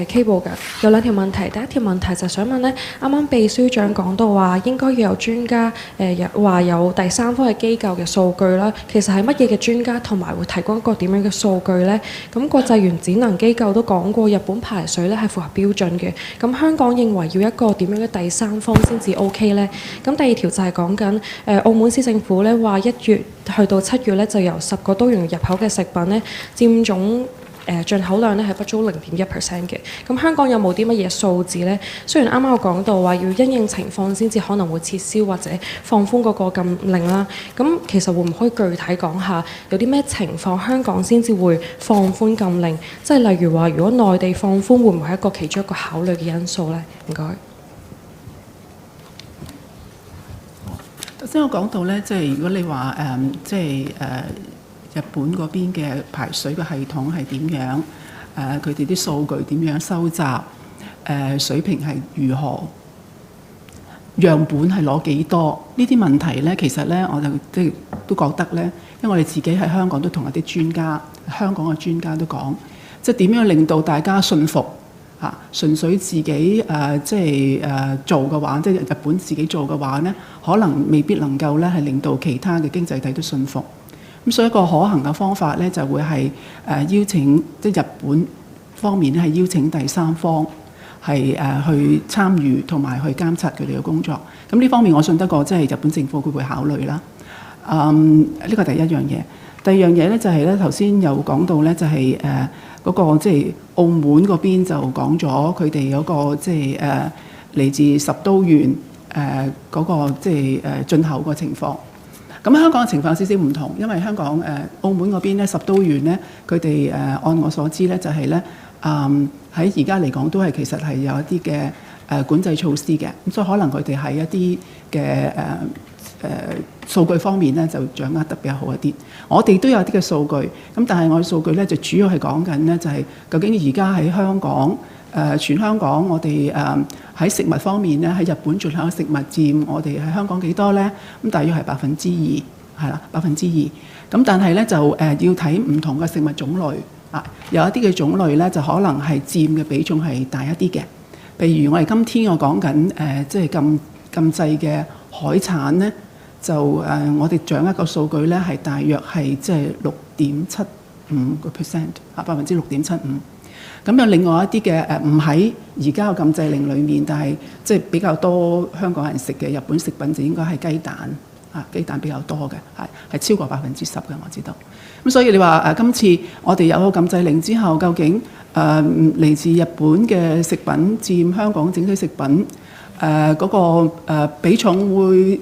K 部嘅有兩條問題，第一條問題就想問咧，啱啱秘書長講到話應該要有專家話有第三方嘅機構嘅數據啦，其實係乜嘢嘅專家同埋會提供一個點樣嘅數據呢？咁國際原子能機構都講過日本排水咧係符合標準嘅，咁香港認為要一個點樣嘅第三方先至 OK 呢？咁第二條就係講緊澳門市政府咧話1月去到7月咧就由10個都縣入口嘅食品咧佔總進口量咧係不足0.1% 嘅，咁香港有冇啲乜嘢數字呢？雖然啱啱我講到話要因應情況先至可能會撤銷或者放寬嗰個禁令啦，咁其實會唔可以具體講下有啲咩情況香港先至會放寬禁令？即係例如話，如果內地放寬，會唔會係一個其中一個考慮嘅因素呢？唔該。頭先我講到咧，即係如果你話日本嗰邊嘅排水嘅系統係點樣？佢哋啲數據點樣收集？水平係如何？樣本係攞幾多？呢啲問題咧，其實咧我就即係都覺得咧，因為我哋自己喺香港都同一啲專家，香港嘅專家都講，即係點樣令到大家信服嚇？純粹自己做嘅話，即係日本自己做嘅話咧，可能未必能夠咧係令到其他嘅經濟體都信服。咁所以一個可行嘅方法咧，就會係邀請即係日本方面咧，係邀請第三方係去參與同埋去監察佢哋嘅工作。咁呢方面我信得過，即係日本政府佢會考慮啦。呢個第一樣嘢。第二樣嘢咧就係咧頭先有講到咧，就係嗰個即係澳門嗰邊就講咗佢哋嗰個即係嚟自10都縣嗰個即係進口個情況。咁香港嘅情況有少少唔同，因為香港澳門嗰邊咧10都縣咧，佢哋按我所知咧就係咧喺而家嚟講都係其實係有一啲嘅管制措施嘅，咁所以可能佢哋喺一啲嘅數據方面咧就掌握得比較好一啲。我哋都有啲嘅數據，咁但係我嘅數據咧就主要係講緊咧就係究竟而家喺香港全香港我哋喺食物方面咧喺日本進口嘅食物佔我哋喺香港幾多咧？咁大約係2%，係啦2%。咁但係咧就要睇唔同嘅食物種類啊，有一啲嘅種類咧就可能係佔嘅比重係大一啲嘅。譬如我哋今天我講緊即係禁制嘅海產咧，就我哋掌握個數據咧係大約係即係6.75%啊，6.75%。咁有另外一啲嘅唔喺而家嘅禁制令裏面，但係即係比較多香港人食嘅日本食品就應該係雞蛋啊，雞蛋比較多嘅，係超過10%嘅，我知道。咁所以你話今次我哋有個禁制令之後，究竟嚟自日本嘅食品佔香港整體食品嗰個比重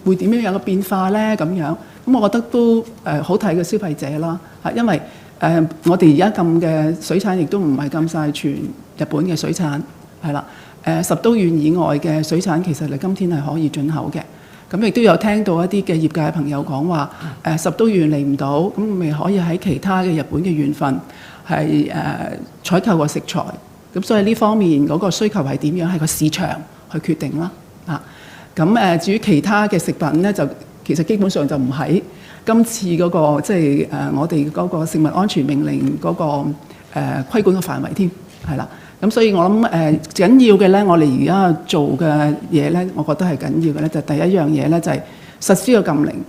會點樣有個變化咧？咁樣咁我覺得都好睇嘅消費者啦，因為我哋而家禁嘅水產亦都唔係禁晒全日本嘅水產，係啦。10都縣以外嘅水產其實你今天係可以進口嘅。咁亦都有聽到一啲嘅業界朋友講話，10都縣嚟唔到，咁咪可以喺其他嘅日本嘅縣份係採購個食材。咁所以呢方面嗰個需求係點樣？係個市場去決定啦。咁至於其他嘅食品咧，就其實基本上就唔喺今次嗰個即係我哋嗰個食物安全命令嗰個規管嘅範圍添，係啦。咁所以我諗緊要嘅咧，我哋而家做嘅嘢咧，我覺得係緊要嘅咧，就第一樣嘢咧就係實施個禁令，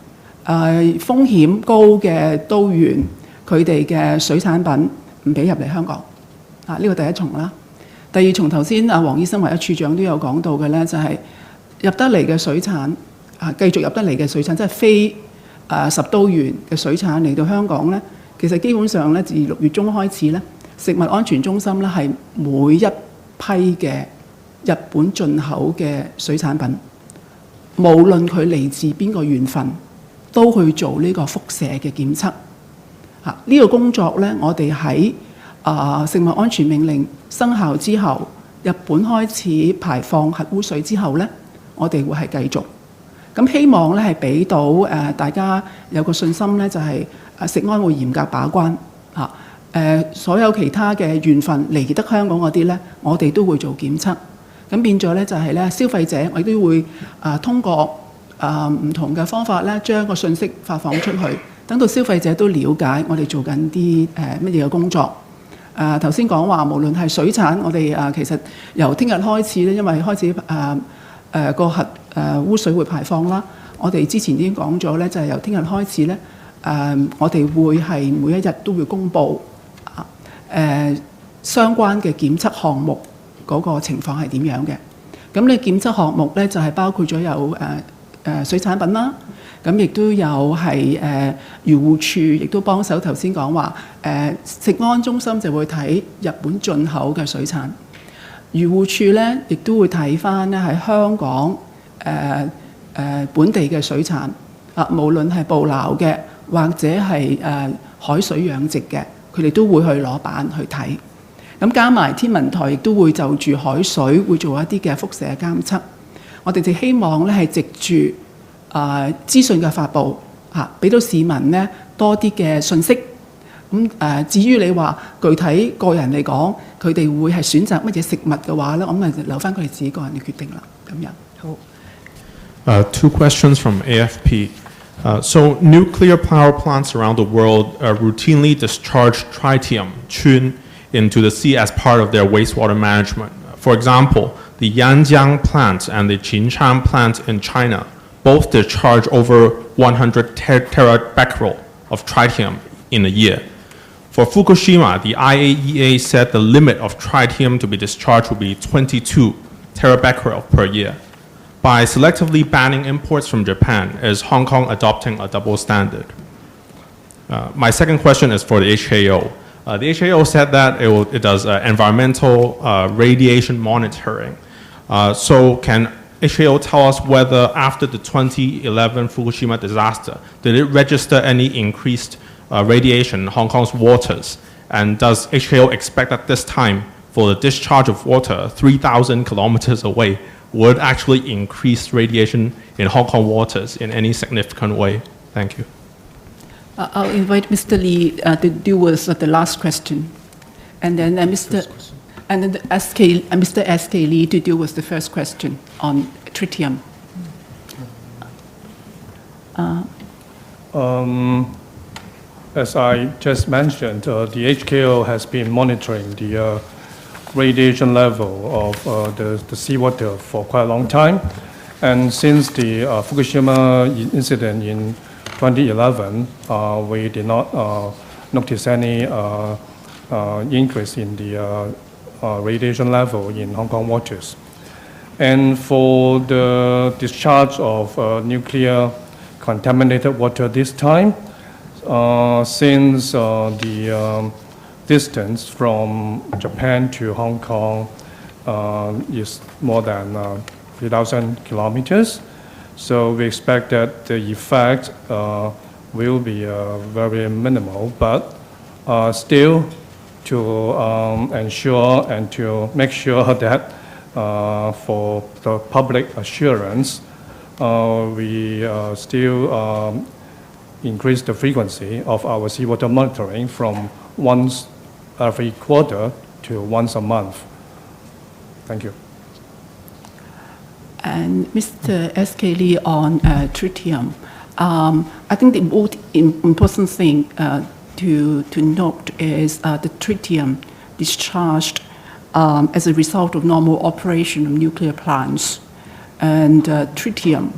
風險高嘅都縣佢哋嘅水產品唔俾入嚟香港，呢個第一重啦。第二重頭先黃醫生或者處長都有講到嘅咧，就係入得嚟嘅水產繼續入得嚟嘅水產，即係非10都縣嘅水產嚟到香港咧，其實基本上咧自6月中開始咧，食物安全中心咧係每一批嘅日本進口嘅水產品，無論佢嚟自邊個縣份，都去做呢個輻射嘅檢測。呢個工作咧，我哋喺食物安全命令生效之後，日本開始排放核污水之後咧，我哋會係繼續。咁希望咧係俾到大家有個信心咧，就係食安會嚴格把關嚇。所有其他嘅縣份嚟得香港嗰啲咧，我哋都會做檢測。咁變咗咧就係咧消費者，我亦都會通過唔同嘅方法咧，將個信息發放出去，等到消費者都了解我哋做緊啲乜嘢嘅工作。頭先講話，無論係水產，我哋其實由聽日開始咧，因為開始個核污水會排放啦，我哋之前已經講咗咧，就係由聽日開始咧，我哋會係每一日都會公佈相關嘅檢測項目嗰個情況係點樣嘅。咁你檢測項目咧就係包括咗有水產品啦。咁亦都有係漁護署，亦都幫手頭先講話食安中心就會睇日本進口嘅水產，漁護署咧亦都會睇翻咧喺香港本地嘅水產無論係捕撈嘅或者係海水養殖嘅，佢哋都會去攞版去睇。咁加埋天文台亦都會就住海水會做一啲嘅輻射監測。我哋就希望咧係藉住資訊嘅發布俾到市民咧多啲嘅信息。咁至於你話具體個人嚟講，佢哋會係選擇乜嘢食物嘅話咧，我咪留翻佢哋自己個人嘅決定啦。咁樣好。Two questions from AFP. So nuclear power plants around the world routinely discharge tritium into the sea as part of their wastewater management. For example, the Yanjiang plant and the Jinshan plant in China both discharge over 100 terabecquerel of tritium in a year. For Fukushima, the IAEA said the limit of tritium to be discharged will be 22 terabecquerel per year. By selectively banning imports from Japan, is Hong Kong adopting a double standard? My second question is for the HKO. The HKO said that it does environmental radiation monitoring. So can HKO tell us whether after the 2011 Fukushima disaster, did it register any increased radiation in Hong Kong's waters? And does HKO expect that this time, for the discharge of water 3,000 kilometers away, would actually increase radiation in Hong Kong waters in any significant way? Thank you. I'll invite Mr. Lee to deal with the last question, and then Mr. S.K. Lee to deal with the first question on tritium. As I just mentioned, the HKO has been monitoring the radiation level of the seawater for quite a long time. And since the Fukushima incident in 2011, we did not notice any increase in the radiation level in Hong Kong waters. And for the discharge of nuclear contaminated water this time, since the distance from Japan to Hong Kong is more than 3,000 kilometers, so we expect that the effect will be very minimal, but still to ensure and to make sure that for the public assurance, we still increase the frequency of our seawater monitoring from once every quarter to once a month. Thank you. And Mr. S.K. Lee on tritium. I think the most important thing to note is the tritium discharged as a result of normal operation of nuclear plants. And tritium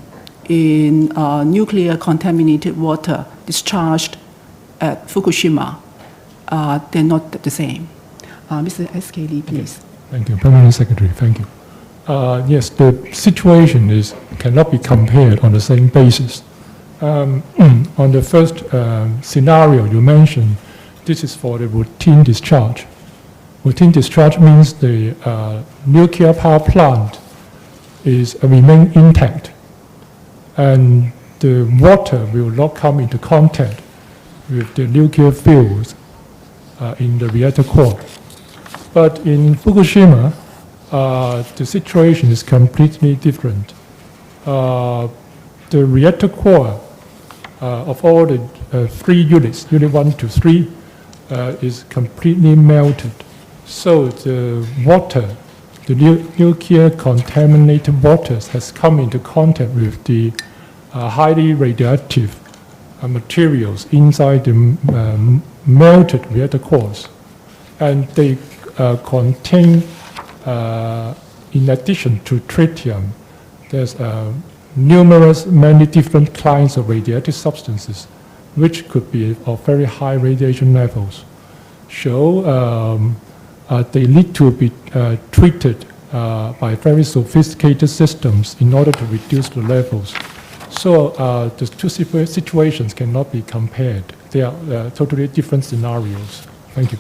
in nuclear contaminated water discharged at Fukushima, they're not the same. Mr. S.K. Lee, please. Thank you, Permanent Secretary. Thank you. Yes, the situation cannot be compared on the same basis. On the first scenario you mentioned, this is for the routine discharge. Routine discharge means the nuclear power plant remain intact, and the water will not come into contact with the nuclear fuels in the reactor core. But in Fukushima, the situation is completely different. The reactor core of all the 3 units, unit 1 to 3, is completely melted. So the water, the nuclear contaminated waters has come into contact with the highly radioactive materials inside the melted reactor cores. and they contain, in addition to tritium, there's many different kinds of radioactive substances, which could be of very high radiation levels. So they need to be treated by very sophisticated systems in order to reduce the levels. So the two situations cannot be compared. They are totally different scenarios. Thank you.